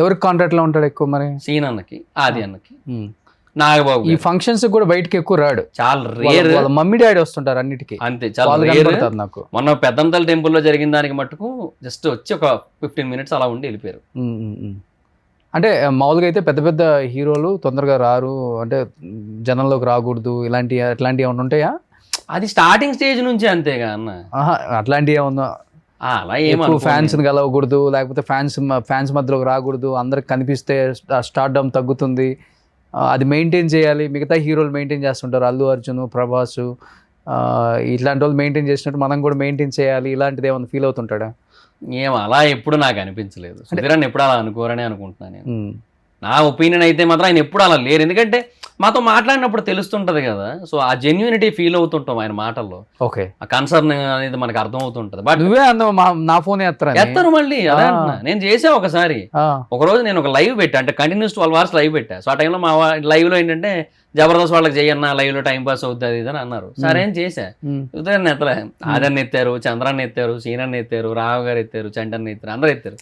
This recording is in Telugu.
ఎవరికి కాంట్రాక్ట్ లో ఉంటాడు ఎక్కువ మరి? సీన్ అన్నకి, ఆది అన్నకి, నాగబాబు ఈ ఫంక్షన్స్ కూడా బయటకి ఎక్కువ రాడు, చాలా రేర్. వాళ్ళ మమ్మీ డాడీ వస్తుంటారు అన్నిటికీ, అంతే, చాలా వాళ్ళు రేర్. కనపడతారు నాకు. మొన్న పెద్దంతల టెంపుల్లో జరిగిన దానికి మట్టుకు జస్ట్ వచ్చి ఒక 15 minutes అలా ఉండి వెళ్ళిపోయారు. అంటే మామూలుగా అయితే పెద్ద పెద్ద హీరోలు తొందరగా రారు, అంటే జనంలోకి రాకూడదు, అట్లాంటివి ఏమైనా ఉంటాయా? అది స్టార్టింగ్ స్టేజ్ నుంచి అంతేగా అన్న. అట్లాంటివి ఏమన్నా అలా ఏమో ఫ్యాన్స్ కలవకూడదు, లేకపోతే ఫ్యాన్స్ మధ్యలోకి రాకూడదు, అందరికి కనిపిస్తే స్టార్డమ్ తగ్గుతుంది, అది మెయింటైన్ చేయాలి. మిగతా హీరోలు మెయింటైన్ చేస్తుంటారు, అల్లు అర్జున్, ప్రభాస్, ఇట్లాంటి వాళ్ళు మెయింటైన్ చేసినట్టు మనం కూడా మెయింటైన్ చేయాలి, ఇలాంటిది ఏమైనా ఫీల్ అవుతుంటాడా? ఏమో అలా ఎప్పుడు నాకు అనిపించలేదు. సుధీర్ ఎప్పుడు అలా అనుకోరని అనుకుంటున్నాను నేను. నా ఒపీనియన్ అయితే మాత్రం ఆయన ఎప్పుడు అలా లేరు, ఎందుకంటే మాతో మాట్లాడినప్పుడు తెలుస్తుంటది కదా, సో ఆ జెన్యూనిటీ ఫీల్ అవుతుంటాం ఆయన మాటల్లో. ఓకే, ఆ కన్సర్న్ అనేది మనకు అర్థం అవుతుంటది. బట్ నువ్వే నా ఫోన్ ఎత్తాను మళ్ళీ, అదే అంటున్నా. నేను చేసా ఒకసారి, ఒక రోజు నేను ఒక లైవ్ పెట్టా, అంటే కంటిన్యూస్ 12 hours లైవ్ పెట్టా. సో ఆ టైంలో మా లైవ్ లో ఏంటంటే జబర్దస్త్ వాళ్ళకి చేయన్నా లైవ్ లో టైం పాస్ అవుతుంది అది అని అన్నారు. సరే అని చేశా. ఉదయం ఎత్తలే, ఆదర్ని ఎత్తారు, చంద్రాన్ని ఎత్తారు, సీనాన్ని ఎత్తారు, రావు గారు ఎత్తారు, చంటన్ని ఎత్తారు, అందరు ఎత్తారు.